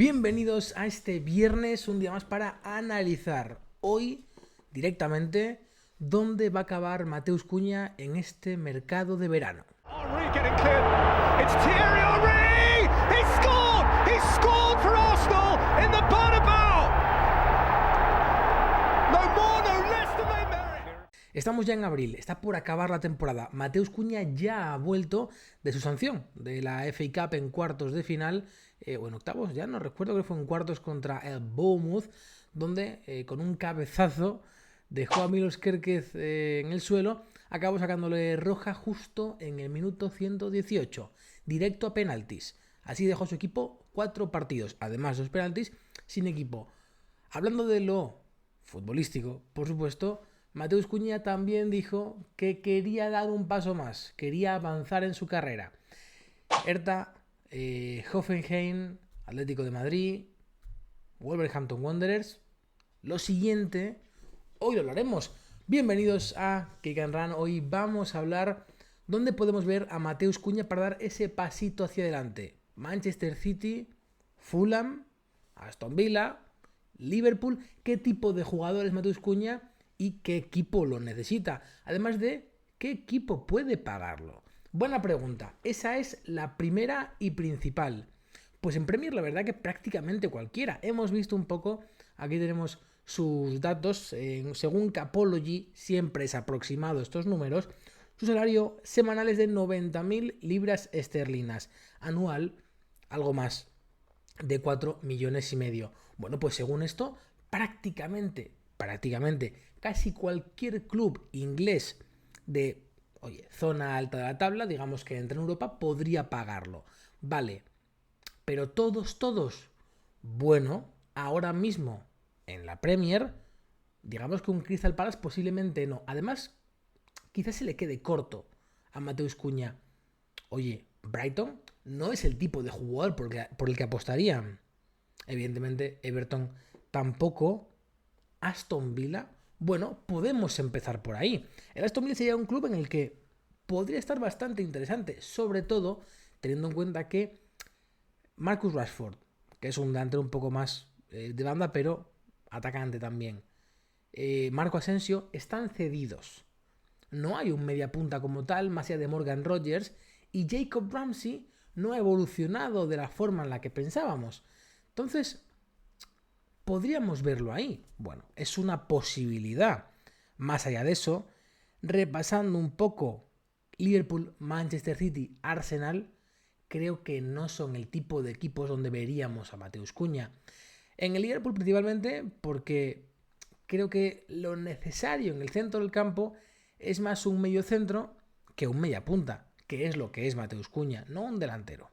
Bienvenidos a este viernes, un día más para analizar hoy directamente dónde va a acabar Mateus Cunha en este mercado de verano. Henry getting cleared. It's Thierry Henry. He scored. He scored for Arsenal in the Bernabeu. No more, no less than they merit. Estamos ya en abril, está por acabar la temporada. Mateus Cunha ya ha vuelto de su sanción de la FA Cup en cuartos de final, o en octavos, ya no recuerdo, que fue en cuartos contra el Bournemouth, donde con un cabezazo dejó a Milos Kerkez en el suelo, acabó sacándole roja justo en el minuto 118, directo a penaltis. Así dejó su equipo 4 partidos, además de los penaltis, sin equipo. Hablando de lo futbolístico, por supuesto, Mateus Cunha también dijo que quería dar un paso más, quería avanzar en su carrera. Hertha, Hoffenheim, Atlético de Madrid, Wolverhampton Wanderers. Lo siguiente, hoy lo hablaremos. Bienvenidos a Kick and Run. Hoy vamos a hablar dónde podemos ver a Mateus Cunha para dar ese pasito hacia adelante. Manchester City, Fulham, Aston Villa, Liverpool. ¿Qué tipo de jugador es Mateus Cunha y qué equipo lo necesita? Además de qué equipo puede pagarlo. Buena pregunta. Esa es la primera y principal. Pues en Premier la verdad que prácticamente cualquiera. Hemos visto un poco, aquí tenemos sus datos, según Capology, siempre es aproximado estos números. Su salario semanal es de 90.000 libras esterlinas. Anual, algo más de 4,5 millones. Bueno, pues según esto, prácticamente, casi cualquier club inglés de zona alta de la tabla, digamos que entra en Europa, podría pagarlo. Vale, pero todos, bueno, ahora mismo en la Premier, digamos que un Crystal Palace posiblemente no. Además, quizás se le quede corto a Mateus Cunha. Oye, Brighton no es el tipo de jugador por el que apostaría. Evidentemente, Everton tampoco. Aston Villa, bueno, podemos empezar por ahí. El Aston Villa sería un club en el que podría estar bastante interesante, sobre todo teniendo en cuenta que Marcus Rashford, que es un delantero un poco más de banda, pero atacante también, Marco Asensio, están cedidos. No hay un mediapunta como tal, más allá de Morgan Rogers, y Jacob Ramsey no ha evolucionado de la forma en la que pensábamos. Entonces, podríamos verlo ahí. Bueno, es una posibilidad. Más allá de eso, repasando un poco Liverpool, Manchester City, Arsenal, creo que no son el tipo de equipos donde veríamos a Mateus Cunha. En el Liverpool principalmente porque creo que lo necesario en el centro del campo es más un mediocentro que un mediapunta, que es lo que es Mateus Cunha, no un delantero.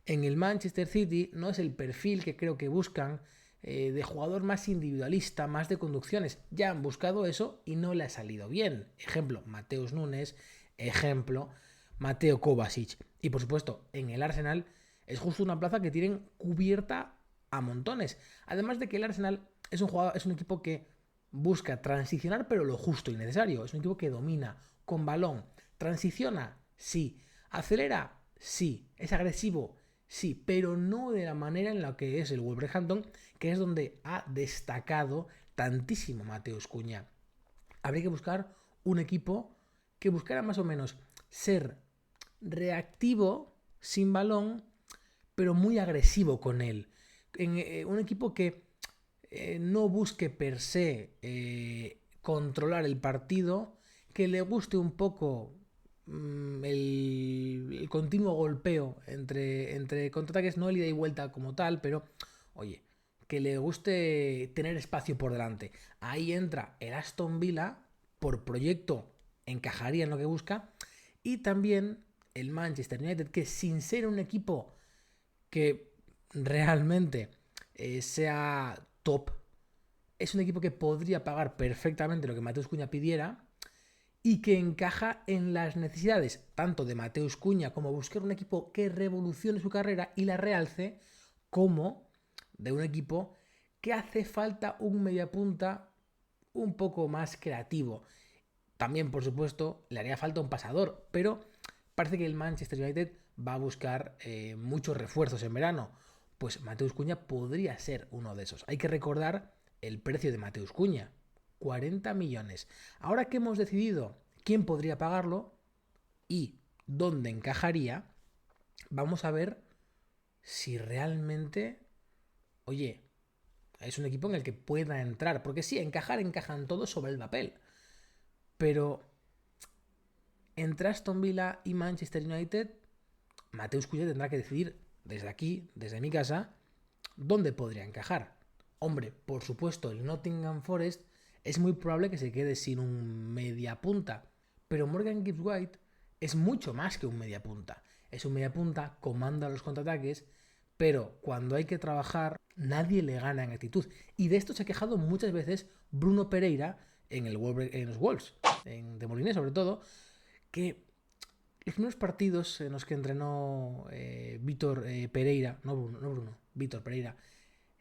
En el Manchester City no es el perfil que creo que buscan, de jugador más individualista, más de conducciones. Ya han buscado eso y no le ha salido bien. Ejemplo, Mateus Nunes. Ejemplo, Mateo Kovacic. Y por supuesto, en el Arsenal es justo una plaza que tienen cubierta a montones. Además de que el Arsenal es un equipo que busca transicionar, pero lo justo y necesario. Es un equipo que domina con balón. Transiciona, sí. Acelera, sí. Es agresivo, sí, pero no de la manera en la que es el Wolverhampton, que es donde ha destacado tantísimo Mateus Cunha. Habría que buscar un equipo que buscara más o menos ser reactivo sin balón, pero muy agresivo con él. Un equipo que no busque per se controlar el partido, que le guste un poco el continuo golpeo entre contraataques, no el ida y vuelta como tal, pero oye, que le guste tener espacio por delante. Ahí entra el Aston Villa, por proyecto encajaría en lo que busca, y también el Manchester United, que sin ser un equipo que realmente sea top, es un equipo que podría pagar perfectamente lo que Mateus Cunha pidiera y que encaja en las necesidades tanto de Mateus Cunha como buscar un equipo que revolucione su carrera y la realce, como de un equipo que hace falta un mediapunta un poco más creativo. También, por supuesto, le haría falta un pasador, pero parece que el Manchester United va a buscar muchos refuerzos en verano. pues Mateus Cunha podría ser uno de esos. Hay que recordar el precio de Mateus Cunha, 40 millones. Ahora que hemos decidido quién podría pagarlo y dónde encajaría, vamos a ver si realmente, oye, es un equipo en el que pueda entrar. Porque sí, encajan todos sobre el papel. Pero entre Aston Villa y Manchester United, Mateus Cunha tendrá que decidir desde aquí, desde mi casa, dónde podría encajar. Hombre, por supuesto, el Nottingham Forest es muy probable que se quede sin un mediapunta. Pero Morgan Gibbs White es mucho más que un mediapunta. Es un mediapunta, comanda los contraataques, pero cuando hay que trabajar, nadie le gana en actitud. Y de esto se ha quejado muchas veces Bruno Pereira en los Wolves, de Molinés sobre todo, que los primeros partidos en los que entrenó Vítor Pereira, no Bruno, Vítor Pereira,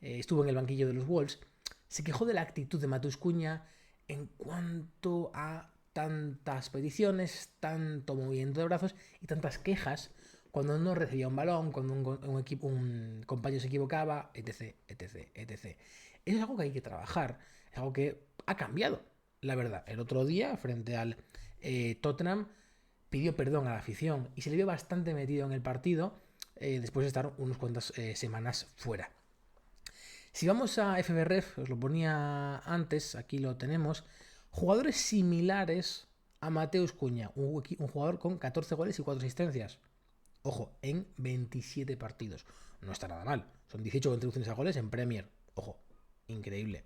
estuvo en el banquillo de los Wolves, se quejó de la actitud de Mateus Cunha en cuanto a tantas peticiones, tanto movimiento de brazos y tantas quejas cuando no recibía un balón, cuando un compañero se equivocaba, etc, etc, etc. Eso es algo que hay que trabajar, es algo que ha cambiado, la verdad. El otro día, frente al Tottenham, pidió perdón a la afición y se le vio bastante metido en el partido después de estar unas cuantas semanas fuera. Si vamos a FBref, os lo ponía antes, aquí lo tenemos, jugadores similares a Mateus Cunha, un jugador con 14 goles y 4 asistencias. Ojo, en 27 partidos. No está nada mal. Son 18 contribuciones a goles en Premier. Ojo, increíble.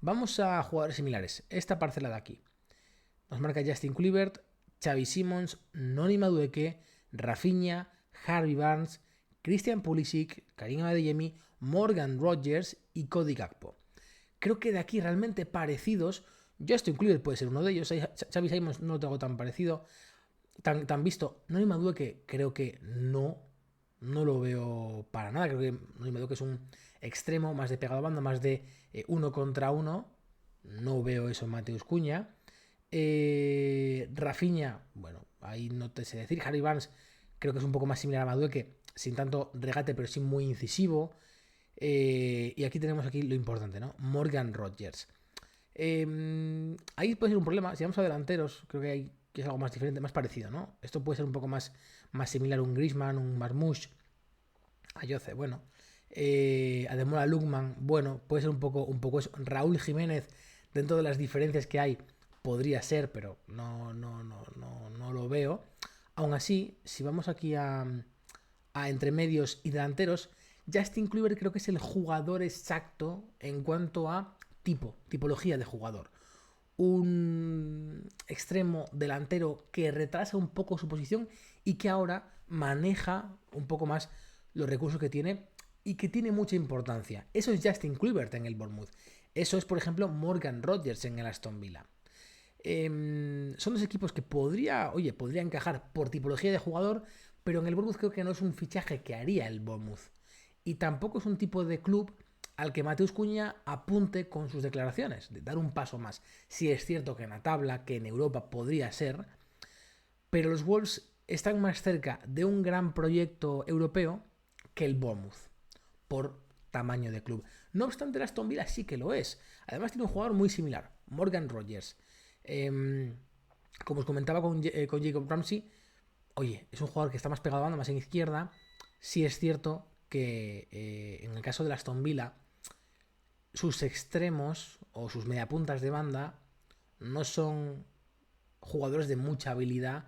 Vamos a jugadores similares. Esta parcela de aquí. Nos marca Justin Kluivert, Xavi Simons, Noni Madueke, Rafinha, Harvey Barnes, Christian Pulisic, Karim Adeyemi, Morgan Rogers y Cody Gakpo. Creo que de aquí realmente parecidos, Justin Kluivert puede ser uno de ellos, Xavi Simons no lo tengo tan parecido, tan visto. Noni Madueke creo que no lo veo para nada. Creo que Noni Madueke es un extremo más de pegado a banda, más de uno contra uno. No veo eso en Mateus Cunha. Rafinha, bueno, ahí no te sé decir. Harry Barnes creo que es un poco más similar a Madueke, sin tanto regate, pero sí muy incisivo. Y aquí tenemos lo importante, ¿no? Morgan Rogers. Ahí puede ser un problema. Si vamos a delanteros, creo que es algo más diferente, más parecido, ¿no? Esto puede ser un poco más similar a un Griezmann, un Marmoush, a Jose, bueno. A Demola Lookman, bueno, puede ser un poco eso. Raúl Jiménez, dentro de las diferencias que hay, podría ser, pero no lo veo. Aún así, si vamos aquí a entremedios y delanteros, Justin Kluivert creo que es el jugador exacto en cuanto a tipología de jugador. Un extremo delantero que retrasa un poco su posición y que ahora maneja un poco más los recursos que tiene y que tiene mucha importancia. Eso es Justin Kluivert en el Bournemouth. Eso es, por ejemplo, Morgan Rogers en el Aston Villa. Son dos equipos que podría encajar por tipología de jugador, pero en el Bournemouth creo que no es un fichaje que haría el Bournemouth. Y tampoco es un tipo de club al que Mateus Cunha apunte con sus declaraciones, de dar un paso más. Sí es cierto que en la tabla, que en Europa podría ser, pero los Wolves están más cerca de un gran proyecto europeo que el Bournemouth, por tamaño de club. No obstante, el Aston Villa sí que lo es. Además tiene un jugador muy similar, Morgan Rogers. Como os comentaba con Jacob Ramsey, oye, es un jugador que está más pegado a banda, más en izquierda. Sí es cierto que en el caso del Aston Villa, sus extremos o sus mediapuntas de banda no son jugadores de mucha habilidad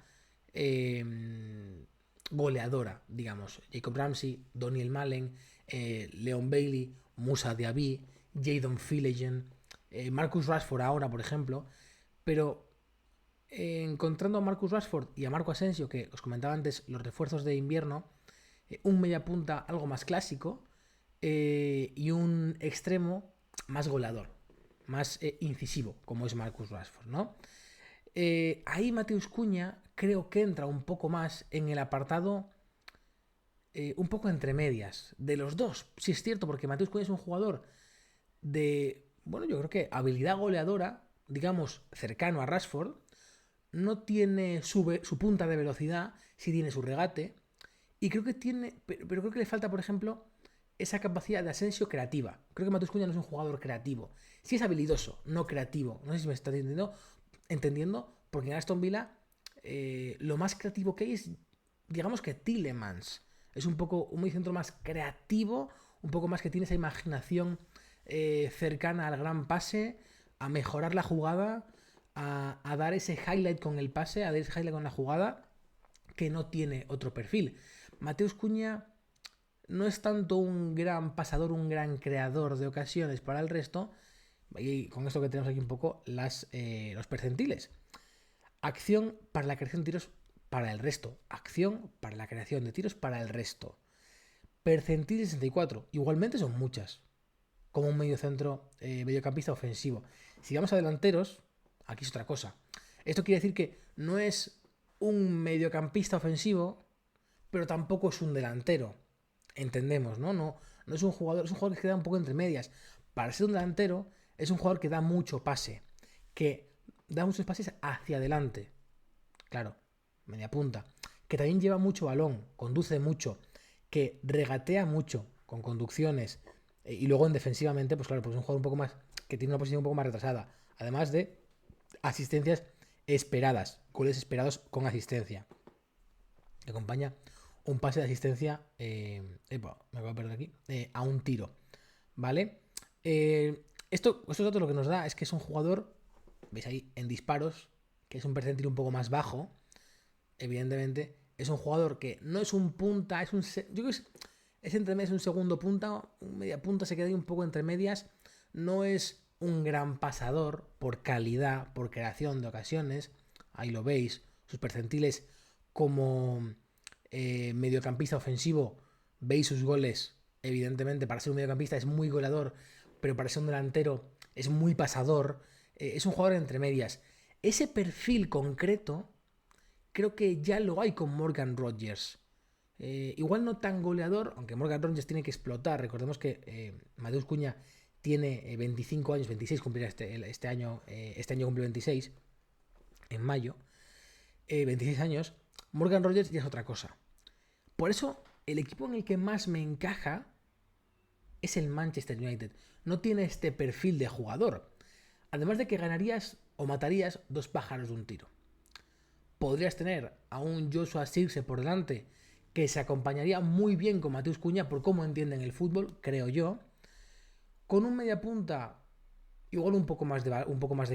goleadora, digamos. Jacob Ramsey, Daniel Malen, Leon Bailey, Moussa Diaby, Jadon Philligan, Marcus Rashford ahora, por ejemplo. Pero encontrando a Marcus Rashford y a Marco Asensio, que os comentaba antes, los refuerzos de invierno, un mediapunta algo más clásico y un extremo más goleador, más incisivo, como es Marcus Rashford, ¿no? Ahí Mateus Cunha creo que entra un poco más en el apartado un poco entre medias de los dos. Sí es cierto, porque Mateus Cunha es un jugador de, bueno, yo creo que habilidad goleadora, digamos, cercano a Rashford. No tiene su punta de velocidad, sí tiene su regate. Y creo que tiene, pero creo que le falta, por ejemplo, esa capacidad de Asensio creativa. Creo que Mateus Cunha no es un jugador creativo. Sí es habilidoso, no creativo. No sé si me está entendiendo, porque en Aston Villa lo más creativo que hay es, digamos que Tielemans. Es un poco un mediocentro más creativo, un poco más que tiene esa imaginación cercana al gran pase, a mejorar la jugada, a dar ese highlight con el pase, a dar ese highlight con la jugada, que no tiene otro perfil. Mateus Cunha no es tanto un gran pasador, un gran creador de ocasiones para el resto, y con esto que tenemos aquí un poco los percentiles. Acción para la creación de tiros para el resto. Acción para la creación de tiros para el resto. Percentil 64. Igualmente son muchas. Como un mediocampista ofensivo. Si vamos a delanteros, aquí es otra cosa. Esto quiere decir que no es un mediocampista ofensivo, pero tampoco es un delantero. Entendemos, ¿no? No es un jugador que queda un poco entre medias. Para ser un delantero, es un jugador que da mucho pase, que da muchos pases hacia adelante. Claro, media punta. Que también lleva mucho balón, conduce mucho, que regatea mucho con conducciones. Y luego en defensivamente, pues claro, pues es un jugador un poco más, que tiene una posición un poco más retrasada. Además de asistencias esperadas, goles esperados con asistencia. Que acompaña un pase de asistencia, me voy a perder aquí, a un tiro, ¿vale? Estos datos lo que nos da es que es un jugador, veis ahí, en disparos, que es un percentil un poco más bajo, evidentemente, es un jugador que no es un punta, yo creo que es entre medias un segundo punta, un media punta, se queda ahí un poco entre medias, no es un gran pasador por calidad, por creación de ocasiones, ahí lo veis, sus percentiles como mediocampista ofensivo, veis sus goles, evidentemente para ser un mediocampista es muy goleador, pero para ser un delantero es muy pasador, es un jugador entre medias. Ese perfil concreto creo que ya lo hay con Morgan Rogers. Igual no tan goleador, aunque Morgan Rogers tiene que explotar. Recordemos que Mateus Cunha tiene 25 años, 26 cumplirá este año cumple 26, en mayo, 26 años. Morgan Rogers ya es otra cosa. Por eso, el equipo en el que más me encaja es el Manchester United. No tiene este perfil de jugador. Además de que ganarías o matarías dos pájaros de un tiro. Podrías tener a un Joshua Zirkzee por delante que se acompañaría muy bien con Mateus Cunha por cómo entienden el fútbol, creo yo. Con un media punta, igual un poco más de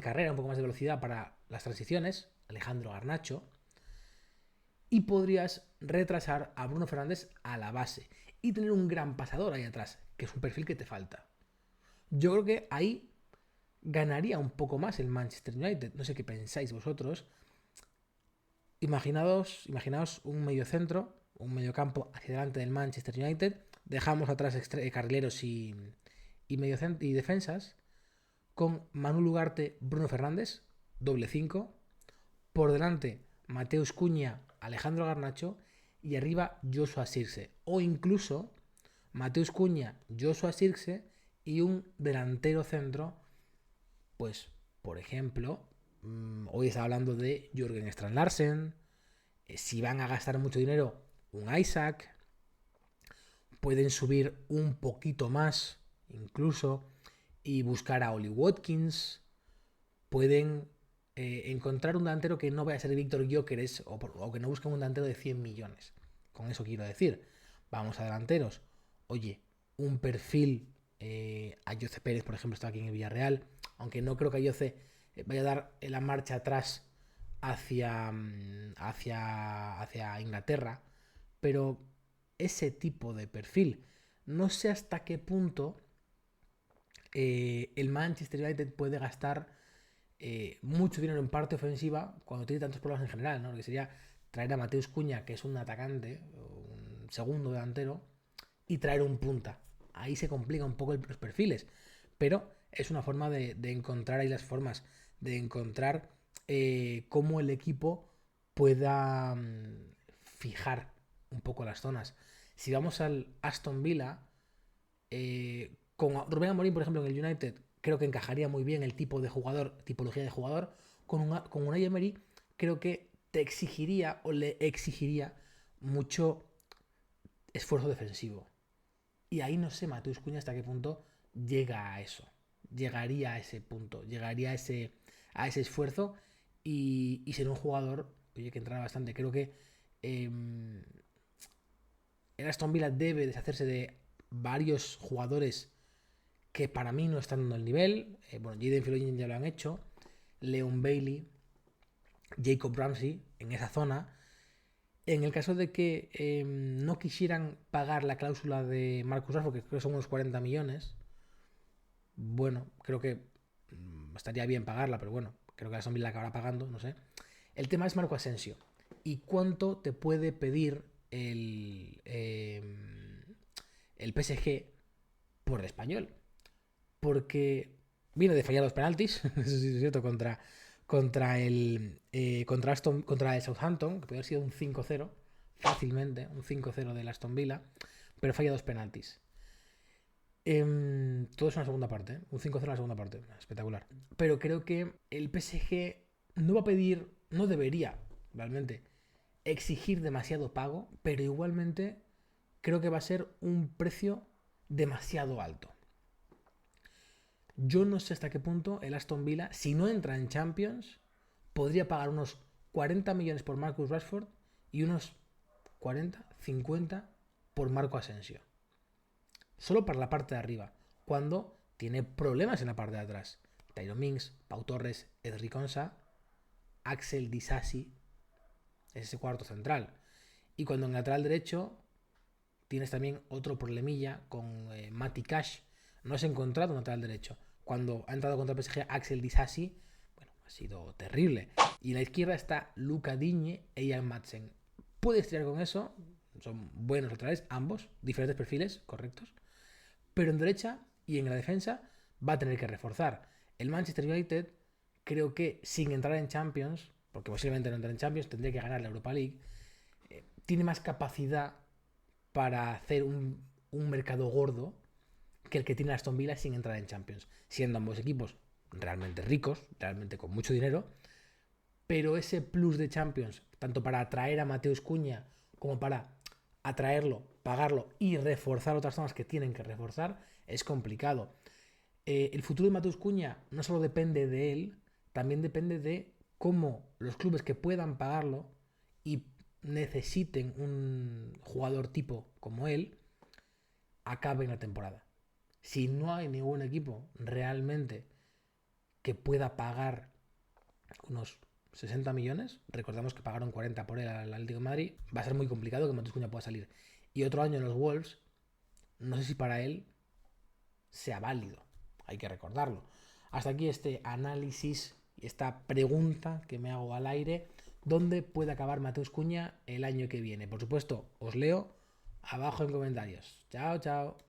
carrera, un poco más de velocidad para las transiciones, Alejandro Garnacho. Y podrías retrasar a Bruno Fernández a la base y tener un gran pasador ahí atrás, que es un perfil que te falta. Yo creo que ahí ganaría un poco más el Manchester United. No sé qué pensáis vosotros. Imaginaos un mediocentro, un mediocampo hacia delante del Manchester United. Dejamos atrás carrileros y defensas. Con Manu Ugarte, Bruno Fernández, doble 5. Por delante, Mateus Cunha, Alejandro Garnacho. Y arriba, Joshua Zirkzee. O incluso Mateus Cunha, Joshua Zirkzee y un delantero centro. Pues, por ejemplo, hoy estaba hablando de Jürgen Strand Larsen. Si van a gastar mucho dinero, un Isaac. Pueden subir un poquito más, incluso, y buscar a Oli Watkins. Pueden encontrar un delantero que no vaya a ser Víctor Gyökeres o que no busquen un delantero de 100 millones. Con eso quiero decir, vamos a delanteros. Oye, un perfil Ayoce Pérez, por ejemplo, está aquí en el Villarreal. Aunque no creo que Ayoce vaya a dar la marcha atrás hacia Inglaterra. Pero ese tipo de perfil, no sé hasta qué punto el Manchester United puede gastar mucho dinero en parte ofensiva cuando tiene tantos problemas en general, ¿no? Lo que sería traer a Mateus Cunha, que es un atacante, un segundo delantero, y traer un punta. Ahí se complica un poco los perfiles, pero es una forma de encontrar ahí las formas, de encontrar cómo el equipo pueda fijar un poco las zonas. Si vamos al Aston Villa, con Rubén Amorim, por ejemplo, en el United, creo que encajaría muy bien el tipología de jugador. Con Unai Emery, creo que te exigiría o le exigiría mucho esfuerzo defensivo. Y ahí no sé Mateus Cunha hasta qué punto llega a eso. Llegaría a ese punto, llegaría a ese esfuerzo y ser un jugador, oye, que entrara bastante. Creo que eh, el Aston Villa debe deshacerse de varios jugadores que para mí no están dando el nivel. Bueno, Jadon Philogene ya lo han hecho. Leon Bailey, Jacob Ramsey en esa zona. En el caso de que no quisieran pagar la cláusula de Marcus Rashford, que creo que son unos 40 millones, bueno, creo que estaría bien pagarla, pero bueno, creo que la Aston Villa la acabará pagando, no sé. El tema es Marco Asensio. ¿Y cuánto te puede pedir el PSG por el Español? Porque viene de fallar los penaltis, eso sí es cierto, contra el Southampton, que podría haber sido un 5-0, fácilmente, un 5-0 del Aston Villa, pero falla 2 penaltis. Todo es una segunda parte, ¿eh? Un 5-0 en la segunda parte, espectacular. Pero creo que el PSG no va a pedir, no debería realmente exigir demasiado pago, pero igualmente creo que va a ser un precio demasiado alto. Yo no sé hasta qué punto el Aston Villa, si no entra en Champions, podría pagar unos 40 millones por Marcus Rashford y unos 40, 50 por Marco Asensio. Solo para la parte de arriba, cuando tiene problemas en la parte de atrás. Tyrone Mings, Pau Torres, Edric Konsa, Axel Disasi, es ese cuarto central. Y cuando en lateral derecho tienes también otro problemilla con Matty Cash. No has encontrado un lateral derecho. Cuando ha entrado contra el PSG Axel Disasi, bueno, ha sido terrible. Y en la izquierda está Luca Digne e Ian Madsen. Puedes tirar con eso, son buenos laterales, ambos, diferentes perfiles, correctos. Pero en derecha y en la defensa va a tener que reforzar. El Manchester United, creo que sin entrar en Champions, porque posiblemente no entre en Champions, tendría que ganar la Europa League, tiene más capacidad para hacer un mercado gordo que el que tiene Aston Villa sin entrar en Champions, siendo ambos equipos realmente ricos, realmente con mucho dinero, pero ese plus de Champions, tanto para atraer a Mateus Cunha como para atraerlo, pagarlo y reforzar otras zonas que tienen que reforzar, es complicado. El futuro de Mateus Cunha no solo depende de él, también depende de cómo los clubes que puedan pagarlo y necesiten un jugador tipo como él, acaben la temporada. Si no hay ningún equipo realmente que pueda pagar unos 60 millones, recordamos que pagaron 40 por él al Atlético de Madrid, va a ser muy complicado que Mateus Cunha pueda salir. Y otro año en los Wolves, no sé si para él sea válido, hay que recordarlo. Hasta aquí este análisis y esta pregunta que me hago al aire, ¿dónde puede acabar Mateus Cunha el año que viene? Por supuesto, os leo abajo en comentarios. Chao, chao.